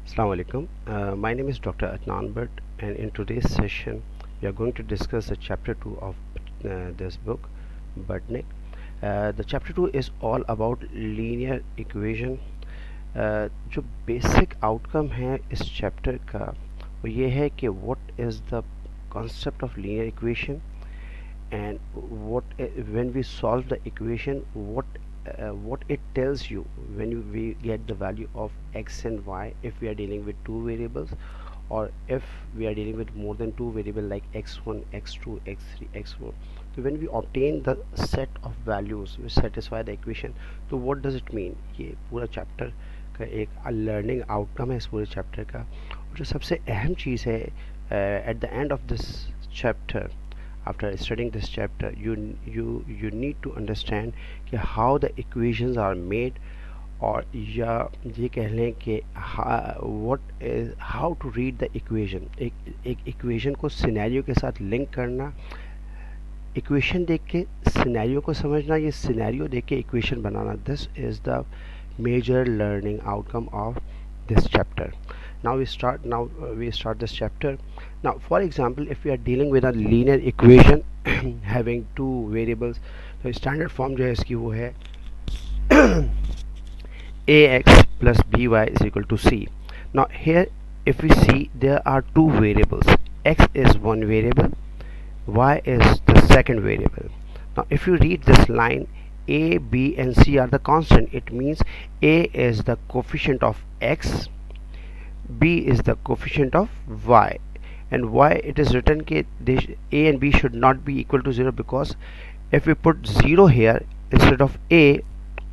Assalamu alaikum. My name is Dr. Adnan Bhatt, and in today's session, we are going to discuss the chapter 2 of this book, Budnik. The chapter 2 is all about linear equation. जो basic outcome है इस chapter का वो ये है कि what is the concept of linear equation and when we solve the equation what it tells you when we get the value of x and y if we are dealing with two variables, or if we are dealing with more than two variables like x1 x2 x3 x4. So when we obtain the set of values which satisfy the equation, so what does it mean? ये पूरा chapter का एक learning outcome है इस पूरे chapter का। और जो सबसे अहम चीज़ है at the end of this chapter, after studying this chapter, you need to understand कि how the equations are made, और या ये कह लें कि what is how to read the equation. एक इक्वेशन को सिनेरियो के साथ लिंक करना, इक्वेशन देख के सिनेरियो को समझना, ये सिनेरियो देख के equation banana, this is the major learning outcome of this chapter. Now we start this chapter. Now for example, if we are dealing with a linear equation having two variables, तो standard form जो है इसकी वो है ax plus by is equal to c. Now here if we see there are two variables, x is one variable, y is the second variable. Now if you read this line, a, b and c are the constant, it means a is the coefficient of x, b is the coefficient of y, and why it is written that a and b should not be equal to 0, because if we put 0 here instead of a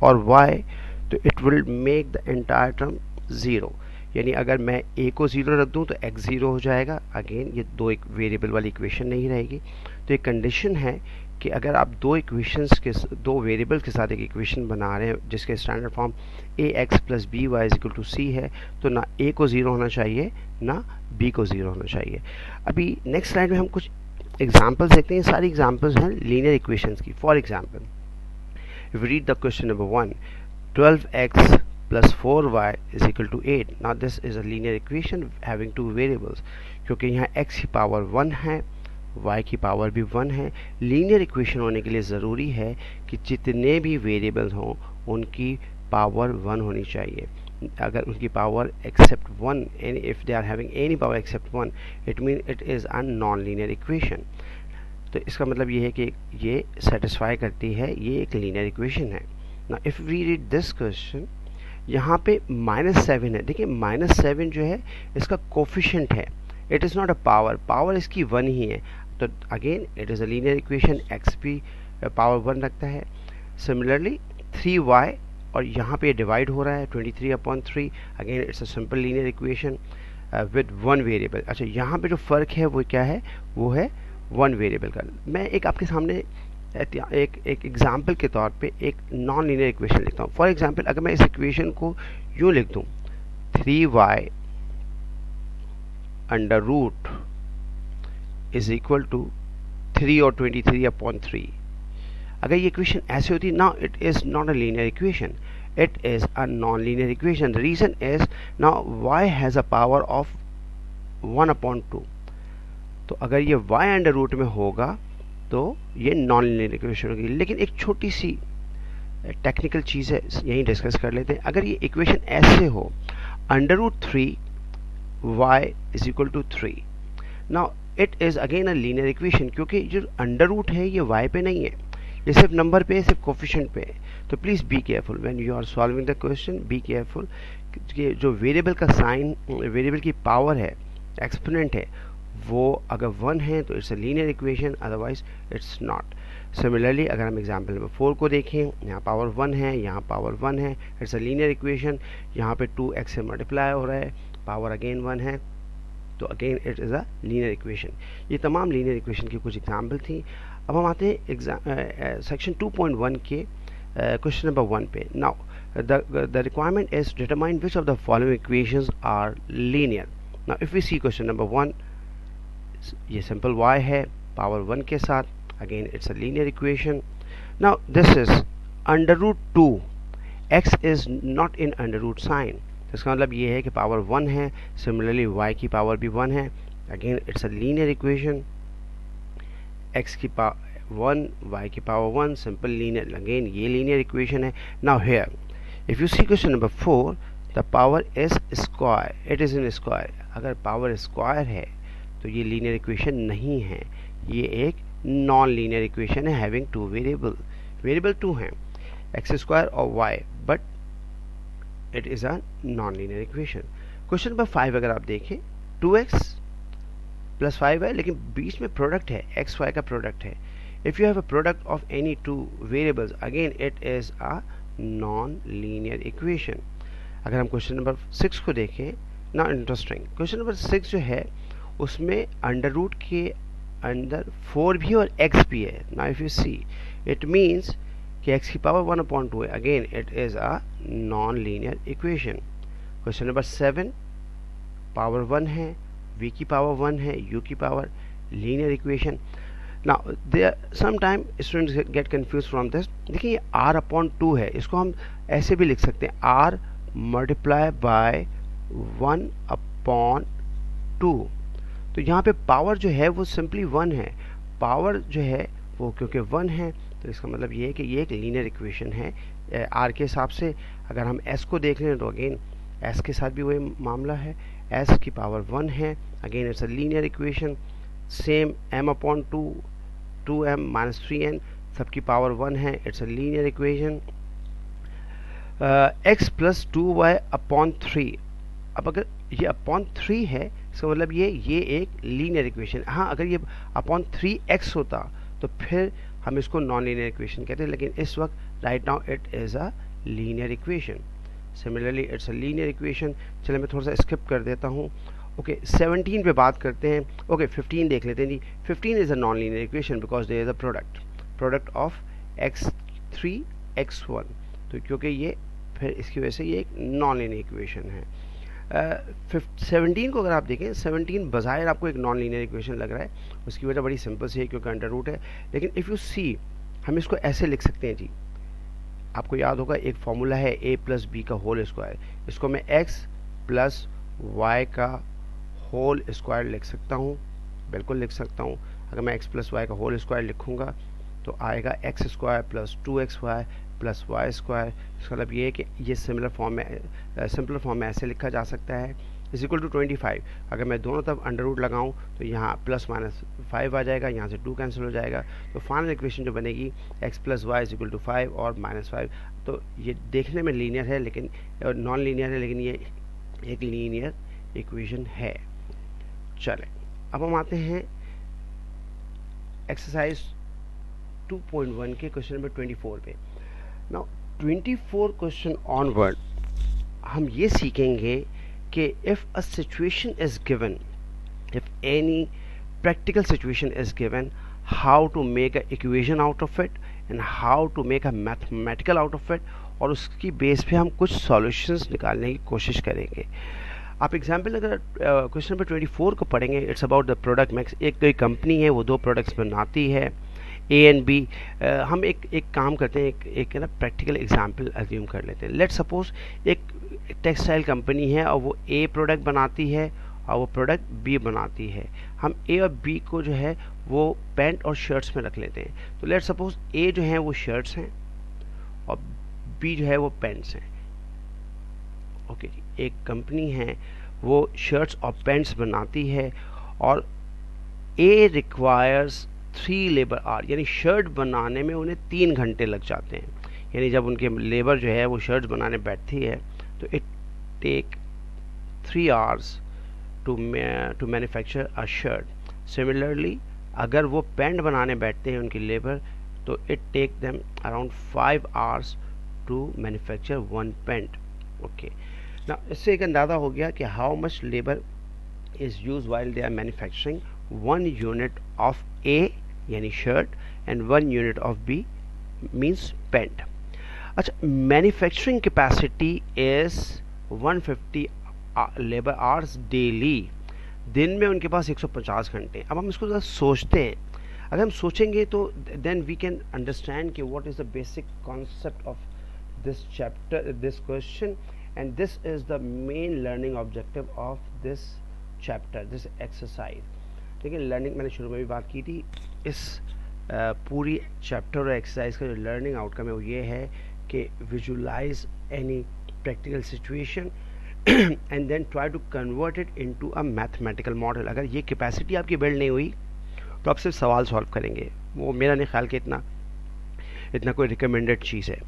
or y, तो it will make the entire term 0. यानी अगर मैं a को 0 रख दूं तो x 0 हो जाएगा. अगेन ये दो एक वेरिएबल वाली इक्वेशन नहीं रहेगी. तो एक कंडीशन है कि अगर आप दो वेरिएबल के साथ एक इक्वेशन बना रहे हैं जिसके standard form A X plus B Y equal to C है, तो ना ए को 0 होना चाहिए ना बी को 0 होना चाहिए. अभी नेक्स्ट स्लाइड में हम कुछ एग्जांपल्स देखते हैं. सारी एग्जांपल्स हैं लीनियर इक्वेशंस की. For example, if we read the question number 1, 12x plus 4y is equal to 8. Now this is a linear equation having two variables, क्योंकि यहाँ x की पावर 1 है, y की पावर भी 1 है. लीनियर इक्वेशन होने के लिए ज़रूरी है कि जितने भी वेरिएबल्स हों उनकी पावर 1 होनी चाहिए. अगर उनकी power except 1, and if they are having any power except 1, it mean it is a non linear equation. तो इसका मतलब ये है कि ये सेटिस्फाई करती है, ये एक लीनियर इक्वेशन है. ना if we read this question, यहाँ पे -7 है. देखिए -7 जो है इसका कोफिशिएंट है, it is not a power इसकी 1 ही है. तो again it is a linear equation, x भी पावर 1 रखता है. सिमिलरली 3y, और यहाँ पे डिवाइड हो रहा है 23/3. Again it's a simple linear equation with one variable. अच्छा, यहाँ पे जो फ़र्क है वो क्या है? वो है वन वेरिएबल का. मैं एक आपके सामने एक एग्जाम्पल के तौर पे एक नॉन लीनियर इक्वेशन लिखता हूँ. फॉर एग्जाम्पल, अगर मैं इस इक्वेशन को यूँ लिख दूँ, 3y under root is equal to 3 और 23/3. अगर ये इक्वेशन ऐसे होती, now it is not a linear equation, it is a non linear equation. The reason is now y has a power of 1/2. तो अगर ये y अंडर रूट में होगा तो ये नॉन लीनियर इक्वेशन होगी. लेकिन एक छोटी सी टेक्निकल चीज़ है, यहीं डिस्कस कर लेते हैं. अगर ये इक्वेशन ऐसे हो, √3 y is equal to 3, now it is again a linear equation, क्योंकि जो अंडर रूट है ये y पे नहीं है, ये सिर्फ नंबर पे है, सिर्फ कोफिशिएंट पे है. तो please be careful when you are solving the question. Be careful कि जो वेरिएबल का साइन, वेरिएबल की पावर है, एक्सपोनेंट है, वो अगर 1 है तो it's a linear equation, otherwise it's not. Similarly अगर हम एग्जांपल नंबर 4 को देखें, यहाँ पावर 1 है, यहाँ पावर 1 है, इट्स अ लीनियर इक्वेशन. यहाँ पे 2x से मल्टीप्लाई हो रहा है, पावर अगेन 1 है, तो again it is a linear equation. ये तमाम लीनियर इक्वेशन की कुछ एग्जाम्पल थी. अब हम आते हैं सेक्शन 2.1 के क्वेश्चन नंबर 1 पे. Now the requirement is determine which of the following equations are linear. Now if we see question number 1, ये सिंपल y है पावर 1 के साथ, again it's a linear equation. Now this is √2, x is not in under root sign, इसका मतलब ये है कि power 1 है, सिमिलरली y की पावर भी 1 है, again it's a linear equation, x की पावर 1 y की पावर 1, सिंपल लीनियर, अगेन ये लीनियर इक्वेशन है. Now here if you see question number 4, the power is square, it is in square. अगर power square है तो ये linear equation नहीं है, ये एक नॉन लीनियर इक्वेशन है हैविंग टू वेरिएबल 2 हैं, एक्स स्क्वायर और Y, but it is a non linear equation. Question number 5 अगर आप देखें, 2x प्लस 5 है लेकिन बीच में प्रोडक्ट है, एक्स वाई का प्रोडक्ट है. If you have a product of any two variables, again it is a non linear equation. अगर हम क्वेश्चन नंबर 6 को देखें ना, इंटरेस्टिंग क्वेश्चन नंबर 6 जो है उसमें अंडर रूट के अंदर 4 भी और x भी है. Now if you see it means कि x की पावर 1/2 है, अगेन it is a non linear equation. Question number 7, power 1 है, v की पावर 1 है, u की power, linear equation. Now there sometime students get confuse from this. देखिए ये r/2 है, इसको हम ऐसे भी लिख सकते हैं, r मल्टीप्लाई बाय 1/2. तो यहाँ पे पावर जो है वो सिंपली 1 है, पावर जो है वो क्योंकि 1 है तो इसका मतलब ये है कि ये एक लीनियर इक्वेशन है r के हिसाब से. अगर हम s को देख लें तो अगेन s के साथ भी वही मामला है, s की पावर 1 है, again it's a linear equation. Same m/2, 2m minus 3n सबकी पावर 1 है, it's a linear equation. x plus 2y/3, अब अगर ये अपॉन 3 है इसका मतलब ये एक लीनियर इक्वेशन. हाँ, अगर ये अपॉन 3x होता तो फिर हम इसको नॉन लीनियर इक्वेशन कहते हैं, लेकिन इस वक्त right now it is a linear equation. Similarly it's a linear equation. चलिए मैं थोड़ा सा स्किप कर देता हूँ. ओके 17 पे बात करते हैं. ओके 15 देख लेते हैं जी. 15 is a non linear equation because there is a product of x3 x1. तो क्योंकि ये फिर इसकी वजह से ये एक नॉन लीनियर इक्वेशन है. 17 को अगर आप देखें, 17 बज़ाहिर आपको एक नॉन लीनियर इक्वेशन लग रहा है, उसकी वजह बड़ी सिंपल सी है क्योंकि अंडर रूट है. लेकिन इफ़ यू सी हम इसको ऐसे लिख सकते हैं जी, आपको याद होगा एक फॉर्मूला है a प्लस बी का होल स्क्वायर, इसको मैं x प्लस वाई का होल स्क्वायर लिख सकता हूँ, बिल्कुल लिख सकता हूँ. अगर मैं x प्लस वाई का होल स्क्वायर लिखूँगा तो आएगा x square plus 2xy plus Y square. इसका मतलब ये है कि ये सिमिलर फॉर्म में सिंपलर फॉर्म में ऐसे लिखा जा सकता है, इज इक्वल टू 25. अगर मैं दोनों तरफ अंडर रूट लगाऊँ तो यहाँ प्लस माइनस 5 आ जाएगा, यहाँ से 2 कैंसिल हो जाएगा, तो फाइनल इक्वेशन जो बनेगी x plus Y is equal to 5 और माइनस 5. तो ये देखने में लीनियर है लेकिन नॉन लीनियर है, लेकिन ये एक लीनियर इक्वेशन है. चलें अब हम आते हैं एक्सरसाइज 2.1 के क्वेश्चन नंबर 24 पे. नाउ 24 क्वेश्चन ऑनवर्ड हम ये सीखेंगे कि if a situation is given, if any practical situation is given, how to make a equation out of it and how to make a mathematical out of it, और उसकी base पे हम कुछ solutions निकालने की कोशिश करेंगे. आप एग्जाम्पल अगर क्वेश्चन नंबर 24 को पढ़ेंगे, it's about the product mix. एक कोई कंपनी है वो दो प्रोडक्ट्स बनाती है ए एंड बी. हम एक काम करते हैं, एक ना प्रैक्टिकल एग्जांपल अज्यूम कर लेते हैं. लेट सपोज एक टेक्सटाइल कंपनी है और वो ए प्रोडक्ट बनाती है और वो प्रोडक्ट बी बनाती है. हम ए और बी को जो है वो पैंट और शर्ट्स में रख लेते हैं. तो लेट सपोज ए जो है वो शर्ट्स हैं और बी जो है वो पैंट्स हैं. ओके जी, एक कंपनी है वो शर्ट्स और पैंट्स बनाती है और ए रिक्वायर्स 3 लेबर आवर, यानी शर्ट बनाने में उन्हें 3 घंटे लग जाते हैं. यानी जब उनके लेबर जो है वो शर्ट बनाने बैठती है तो it take 3 hours to manufacture a shirt. Similarly अगर वो पैंट बनाने बैठते हैं उनकी लेबर तो it take them around 5 hours to manufacture 1 pant. Okay ना, इससे एक अंदाज़ा हो गया कि how much labour is use while they are manufacturing 1 unit of A यानी shirt and 1 unit of B means pant. अच्छा, manufacturing capacity is 150 labour hours daily. दिन में उनके पास 150 घंटे. अब हम इसको ज़रा सोचते हैं, अगर हम सोचेंगे तो देन वी कैन अंडरस्टैंड कि what is the basic concept of this chapter, this question and this is the main learning objective of this chapter, this exercise. देखिए लर्निंग मैंने शुरू में भी बात की थी, इस पूरी चैप्टर और एक्सरसाइज का जो लर्निंग आउटकम है वो ये है कि visualise any practical situation and then try to convert it into a mathematical model. अगर ये कैपेसिटी आपकी बिल्ड नहीं हुई तो आप सिर्फ सवाल सॉल्व करेंगे, वो मेरा नहीं ख्याल कि इतना कोई रिकमेंडेड चीज़ है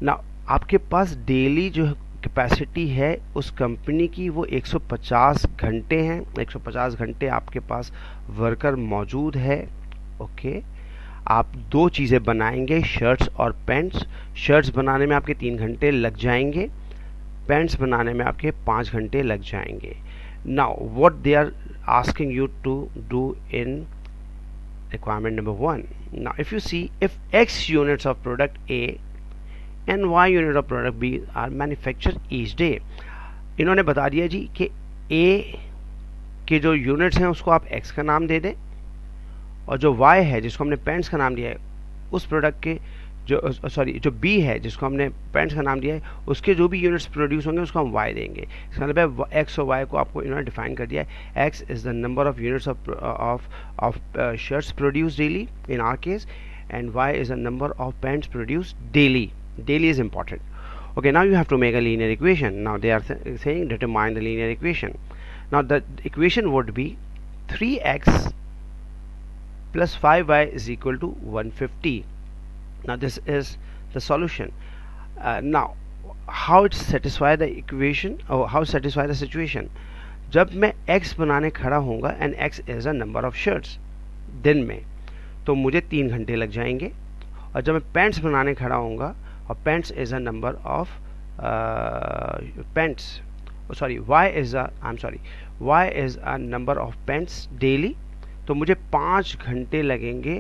ना. आपके पास डेली जो कैपेसिटी है उस कंपनी की वो 150 घंटे हैं, 150 घंटे आपके पास वर्कर मौजूद है. ओके, आप दो चीज़ें बनाएंगे, शर्ट्स और पैंट्स. शर्ट्स बनाने में आपके 3 घंटे लग जाएंगे, पैंट्स बनाने में आपके 5 घंटे लग जाएंगे. Now what they are asking you to do in requirement number 1. Now if you see, if X units of product A and Y unit of product B are manufactured each day, इन्होंने बता दिया जी कि A के जो units हैं उसको आप X का नाम दे दें और जो Y है जिसको हमने पेंट्स का नाम दिया है उस प्रोडक्ट के जो B है जिसको हमने पेंट्स का नाम दिया है उसके जो भी यूनिट्स प्रोड्यूस होंगे उसको हम Y देंगे. इसका मतलब है X और Y को आपको इन्होंने डिफाइन कर दिया है. X is the number of units of shirts produce daily in our case, and Y is the number of pants produce daily. Daily is important. Okay, now you have to make a linear equation. Now they are saying determine the linear equation. Now the equation would be 3x plus 5y is equal to 150. Now this is the solution. Now how it satisfy the equation or how satisfy the situation? जब मैं x बनाने खड़ा होऊंगा and x is a number of shirts दिन में, तो मुझे 3 घंटे लग जाएंगे. और जब मैं पैंट्स बनाने खड़ा होऊंगा और pants is a number of pants, sorry y is a number of pants daily, तो मुझे 5 घंटे लगेंगे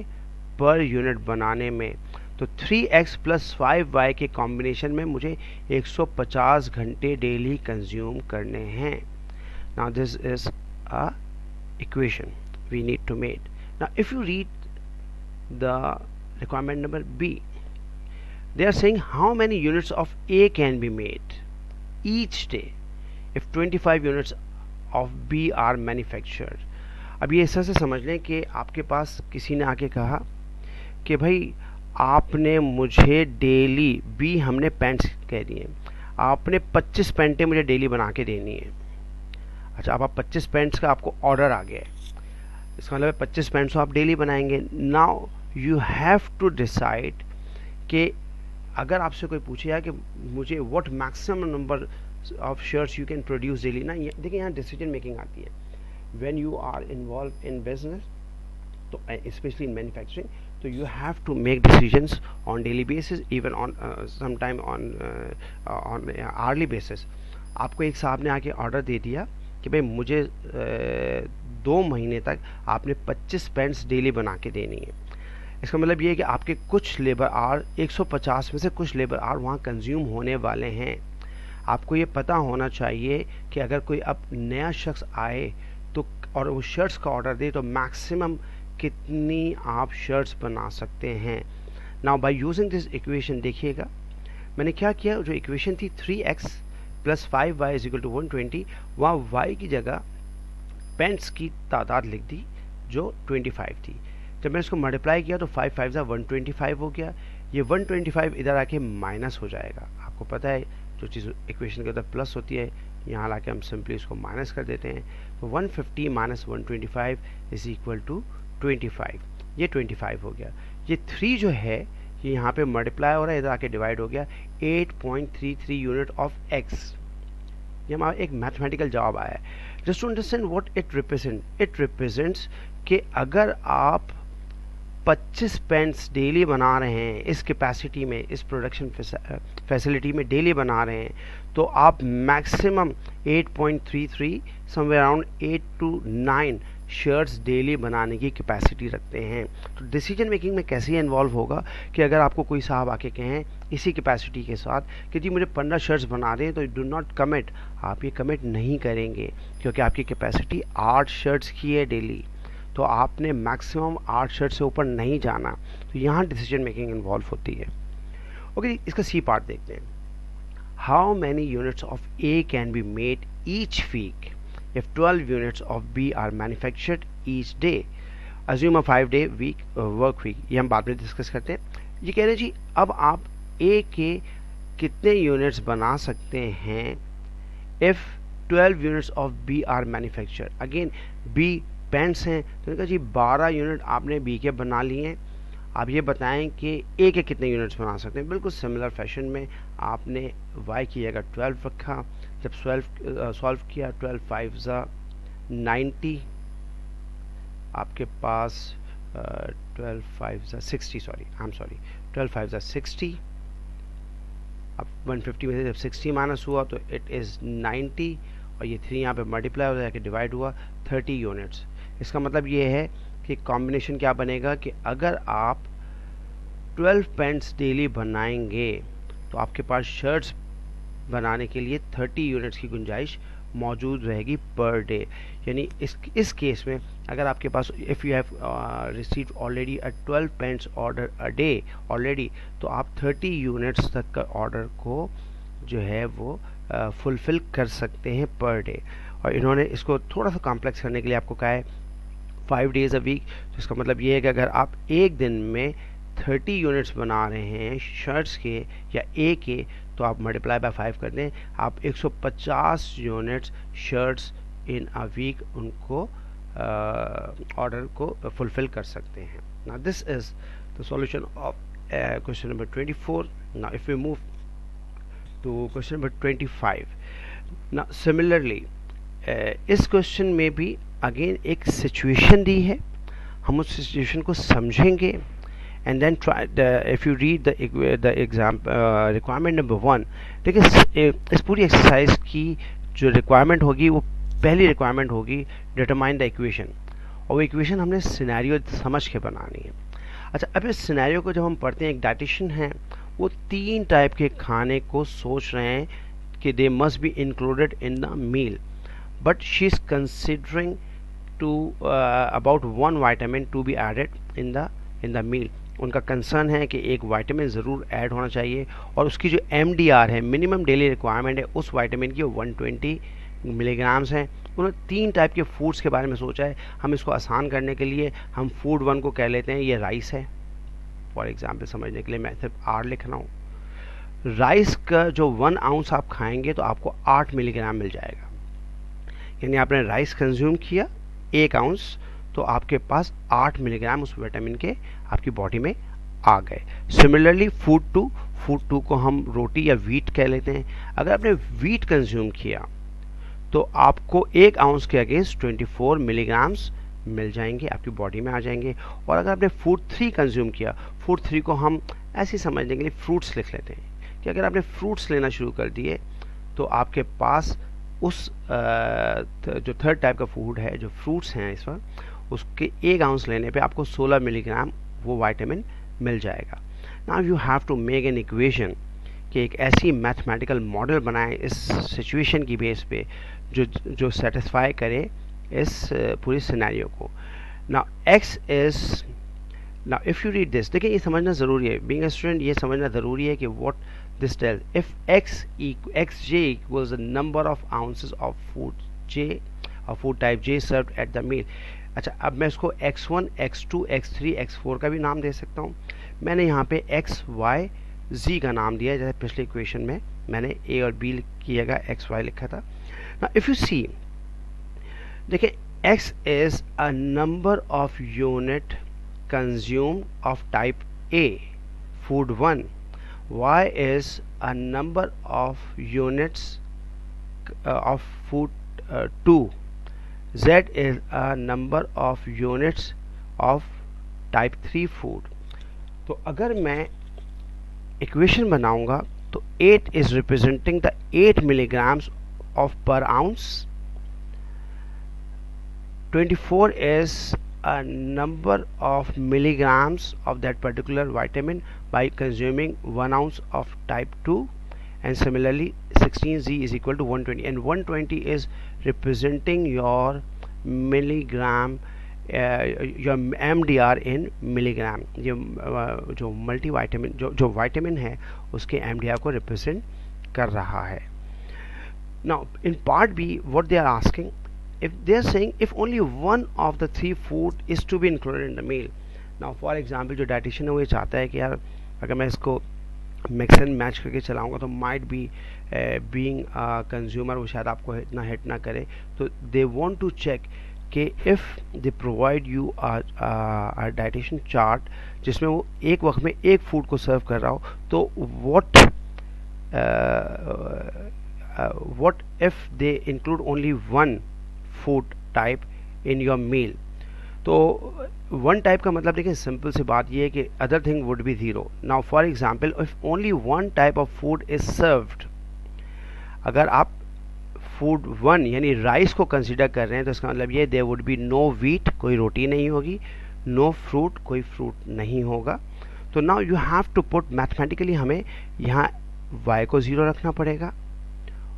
पर यूनिट बनाने में. तो 3x प्लस 5y के कॉम्बिनेशन में मुझे 150 घंटे डेली कंज्यूम करने हैं. Now this is a equation we need to make. Now if you read the requirement number B, they are saying how many units of A can be made each day if 25 units of B are manufactured. अब ये ऐसा से समझ लें कि आपके पास किसी ने आके कहा कि भाई आपने मुझे डेली B हमने पैंट्स कह दिए, आपने 25 पैंटें मुझे डेली बना के देनी है. अच्छा, अब आप 25 पैंट्स का आपको ऑर्डर आ गया है, इसका मतलब 25 पैंट्स आप डेली बनाएंगे. Now you have to decide कि अगर आपसे कोई पूछेगा कि मुझे what maximum number of shirts you can produce daily, ना देखिए यहाँ डिसीजन मेकिंग आती है. When you are involve in business, तो स्पेशली इन मैन्युफैक्चरिंग, तो you have to make decisions on daily basis, even on some time on hourly basis. आपको एक साहब ने आके ऑर्डर दे दिया कि भाई मुझे 2 महीने तक आपने 25 पैंट्स डेली बना के देनी है. इसका मतलब ये है कि आपके कुछ लेबर आवर 150 में से कुछ लेबर आवर वहाँ कंज्यूम होने वाले हैं. आपको ये पता होना चाहिए कि अगर कोई अब नया शख्स आए तो और वो शर्ट्स का ऑर्डर दे तो मैक्सिमम कितनी आप शर्ट्स बना सकते हैं. Now by using this equation, देखिएगा मैंने क्या किया, जो इक्वेशन थी 3x plus 5y is equal to 120, वहाँ y की जगह पेंट्स की तादाद लिख दी जो 25 थी. जब मैंने इसको मल्टीप्लाई किया तो 5 5 125 हो गया. ये 125 इधर आके माइनस हो जाएगा. आपको पता है जो चीज़ इक्वेशन के अंदर प्लस होती है यहाँ लाके हम सिंपली इसको माइनस कर देते हैं. तो 150 माइनस 125 इज इक्वल टू 25. ये 25 हो गया. ये 3 जो है ये यहाँ पे मल्टीप्लाई हो रहा है, इधर आके डिवाइड हो गया. 8.33 यूनिट ऑफ x. ये हमारा एक मैथमेटिकल जवाब आया है. Just to understand what it represents कि अगर आप 25 पेंट्स डेली बना रहे हैं इस कैपेसिटी में, इस प्रोडक्शन फैसिलिटी में डेली बना रहे हैं, तो आप maximum 8.33 somewhere around 8 to 9 shirts daily बनाने की कैपेसिटी रखते हैं. तो डिसीजन मेकिंग में कैसे इन्वॉल्व होगा कि अगर आपको कोई साहब आके कहें इसी कैपेसिटी के साथ कि जी मुझे 15 शर्ट्स बना दें, तो डू नॉट कमिट. आप ये कमिट नहीं करेंगे क्योंकि आपकी कैपेसिटी 8 शर्ट्स की है डेली, तो आपने मैक्सिमम 8 शर्ट से ऊपर नहीं जाना. तो यहाँ डिसीजन मेकिंग इन्वॉल्व होती है. ओके, इसका सी पार्ट देखते हैं. how many units of A can be made each week if 12 units of B are manufactured each day? Assume a 5-day week work week. ये हम बाद में डिस्कस करते हैं. ये कह रहे हैं जी अब आप A के कितने यूनिट्स बना सकते हैं if 12 units of B are manufactured. Again B paints हैं तो कहा जी 12 यूनिट आपने B के बना लिए हैं. आप ये बताएं कि A के कितने यूनिट्स बना सकते हैं. बिल्कुल सिमिलर फैशन में आपने Y की जगह 12 रखा. जब 12 सॉल्व किया 12 5 ज़ा 90 आपके पास 12 5 ज़ा 60 सॉरी 12 5 ज़ा 60. अब 150 में से जब 60 माइनस हुआ तो इट इज़ 90 और ये 3 यहाँ पे मल्टीप्लाई हो जाके डिवाइड हुआ 30 यूनिट्स. इसका मतलब ये है कि कॉम्बिनेशन क्या बनेगा कि अगर आप 12 पैंट्स डेली बनाएंगे तो आपके पास शर्ट्स बनाने के लिए 30 यूनिट्स की गुंजाइश मौजूद रहेगी पर डे. यानी इस केस में अगर आपके पास if you have received already a 12 pants order a day already तो आप 30 यूनिट्स तक का ऑर्डर को जो है वो फुलफ़िल कर सकते हैं पर डे. और इन्होंने इसको थोड़ा सा कॉम्प्लेक्स करने के लिए आपको कहा है 5 days अ वीक. तो इसका मतलब ये है कि अगर आप एक दिन में 30 यूनिट्स बना रहे हैं शर्ट्स के या ए के तो आप मल्टीप्लाई बाय 5 कर दें. आप 150 units shirts in a week उनको ऑर्डर को फुलफ़िल कर सकते हैं. Now this is the solution of question number 24. Now if we move to question number 25. Now similarly इस क्वेश्चन में भी अगेन एक सिचुएशन दी है. हम उस सिचुएशन को समझेंगे and then if you read the exam requirement number 1. देखिए इस पूरी एक्सरसाइज की जो रिक्वायरमेंट होगी वो पहली रिक्वायरमेंट होगी डिटरमाइन द इक्वेशन. और वो इक्वेशन हमने सिनेरियो समझ के बनानी है. अच्छा अब इस सिनेरियो को जब हम पढ़ते हैं एक डाइटिशियन है वो 3 टाइप के खाने को सोच रहे हैं कि they must be included in the meal. But she is considering to about one vitamin to be added in the meal. उनका कंसर्न है कि एक विटामिन ज़रूर ऐड होना चाहिए और उसकी जो MDR है मिनिमम डेली रिक्वायरमेंट है उस विटामिन की 120 मिलीग्राम्स हैं. उन्होंने 3 टाइप के फूड्स के बारे में सोचा है. हम इसको आसान करने के लिए हम फूड 1 को कह लेते हैं ये राइस है. फॉर एग्जांपल समझने के लिए मैं सिर्फ R लिख रहा हूँ. राइस का जो 1 आउंस आप खाएंगे तो आपको 8 मिलीग्राम मिल जाएगा. यानी आपने राइस कंज्यूम किया 1 आउंस तो आपके पास 8 मिलीग्राम उस विटामिन के आपकी बॉडी में आ गए. सिमिलरली फूड 2 को हम रोटी या वीट कह लेते हैं. अगर आपने वीट कंज्यूम किया तो आपको 1 आउंस के अगेंस्ट 24 मिलीग्राम्स मिल जाएंगे आपकी बॉडी में आ जाएंगे. और अगर आपने फूड 3 कंज्यूम किया फूड 3 को हम ऐसे समझने के लिए फ्रूट्स लिख लेते हैं कि अगर आपने फ्रूट्स लेना शुरू कर दिए तो आपके पास उस जो 3rd टाइप का फूड है जो फ्रूट्स हैं इस वक्त उसके 1 आउंस लेने पे आपको 16 मिलीग्राम वो विटामिन मिल जाएगा. Now you have to make an equation कि एक ऐसी मैथमेटिकल मॉडल बनाएं इस सिचुएशन की बेस पे जो सेटिस्फाई करे इस पूरी सिनेरियो को. Now x is now if you read this देखिए ये समझना ज़रूरी है. बीइंग अ स्टूडेंट ये समझना ज़रूरी है कि what this tells if xj equals the number of ounces of food j or food type j served at the meal. अच्छा अब मैं इसको x1 x2 x3 x4 का भी नाम दे सकता हूँ. मैंने यहाँ पे x y z का नाम दिया है जैसे पिछले इक्वेशन में मैंने a और b की जगह x y लिखा था. now if you see देखिए x is a number of unit consumed of type A food 1. Y is a number of units of food 2. Z is a number of units of type 3 food. तो अगर मैं equation बनाऊंगा तो 8 is representing the 8 milligrams of per ounce. 24 is a number of milligrams of that particular vitamin by consuming 1 ounce of type 2, and similarly 16Z is equal to 120, and 120 is representing your milligram your MDR in milligram. ये जो multi vitamin जो vitamin है उसके MDR को represent कर रहा है. Now in part B what they are asking, if they are saying if only one of the three food is to be included in the meal. Now for example जो dietitian है वो ये चाहता है कि यार अगर मैं इसको मिक्स एंड मैच करके चलाऊंगा तो माइट बी बीइंग कंज्यूमर वो शायद आपको इतना हिट ना करे. तो दे वांट टू चेक कि if they provide you a dietician chart जिसमें वो एक वक्त में एक फूड को सर्व कर रहा हो, तो what if they include only one food type in your meal. तो वन टाइप का मतलब देखिए सिंपल सी बात ये है कि other thing would be zero. Now for example if only one type of food is served, अगर आप फूड वन यानी राइस को कंसिडर कर रहे हैं तो इसका मतलब ये there would be no wheat, कोई रोटी नहीं होगी, नो फ्रूट, कोई फ्रूट नहीं होगा. तो now you have to put mathematically हमें यहाँ y को ज़ीरो रखना पड़ेगा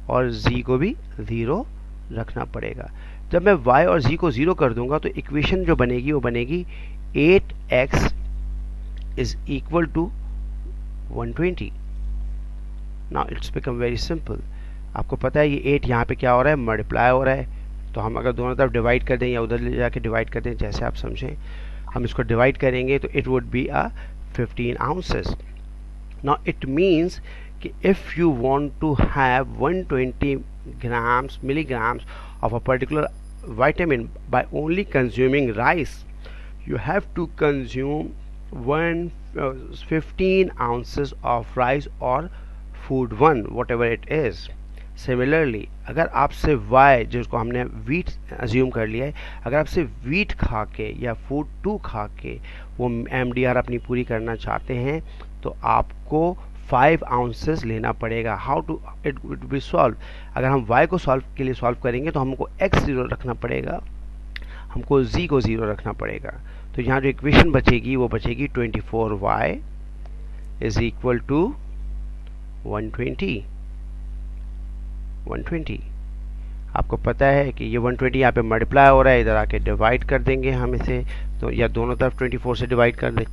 और z को भी ज़ीरो रखना पड़ेगा. जब मैं y और z को ज़ीरो कर दूंगा तो इक्वेशन जो बनेगी वो बनेगी 8x is equal to 120. Now it's become very simple. आपको पता है ये 8 यहाँ पे क्या हो रहा है, मल्टीप्लाई हो रहा है. तो हम अगर दोनों तरफ डिवाइड कर दें या उधर ले जाके डिवाइड कर दें, जैसे आप समझें, हम इसको डिवाइड करेंगे तो it would be a 15 ounces. Now it means कि if you want to have 120 milligrams of a particular vitamin by only consuming rice, you have to consume 15 ounces of rice or food one, whatever it is. Similarly, अगर आपसे y जिसको हमने wheat assume कर लिया है, अगर आपसे wheat खा के या food 2 खा के वो MDR अपनी पूरी करना चाहते हैं तो आपको 5 ounces लेना पड़ेगा. How to it would be solve, अगर हम y को सॉल्व के लिए सॉल्व करेंगे तो हमको x ज़ीरो रखना पड़ेगा, हमको z को ज़ीरो रखना पड़ेगा. तो यहाँ जो इक्वेशन बचेगी वो बचेगी 24y इज इक्वल टू 120. आपको पता है कि ये 120 यहाँ पे मल्टीप्लाई हो रहा है, इधर आके डिवाइड कर देंगे हम इसे, तो या दोनों तरफ 24 से डिवाइड कर दें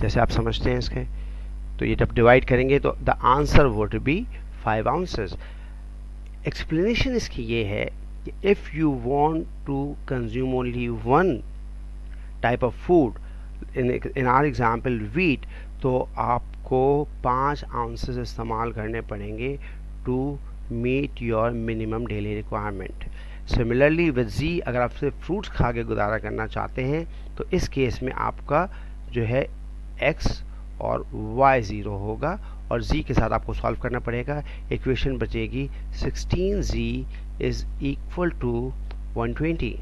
जैसे आप समझते हैं इसके. तो ये जब डिवाइड करेंगे तो the answer would be 5 ounces. Explanation इसकी ये है कि if you want to consume only one type of food in our example wheat, तो आपको 5 ounces इस्तेमाल करने पड़ेंगे to meet your minimum daily requirement. Similarly with G, अगर आप सिर्फ फ्रूट्स खा के गुजारा करना चाहते हैं तो इस केस में आपका जो है x और y ज़ीरो होगा और z के साथ आपको सॉल्व करना पड़ेगा. इक्वेशन बचेगी 16z is equal to 120.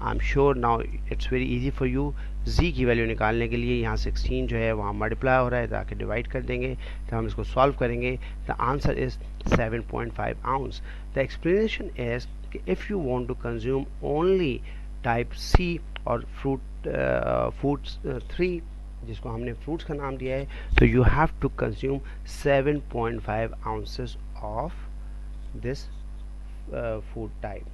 I am sure now it's very easy for you. z की वैल्यू निकालने के लिए यहाँ 16 जो है वहाँ मल्टीप्लाई हो रहा है, जाके डिवाइड कर देंगे, तो हम इसको सॉल्व करेंगे. The answer is 7.5 ounce. The explanation is कि if you want to consume only type C और फूड्स 3 जिसको हमने फ्रूट्स का नाम दिया है, तो you have to consume 7.5 ounces of this food type.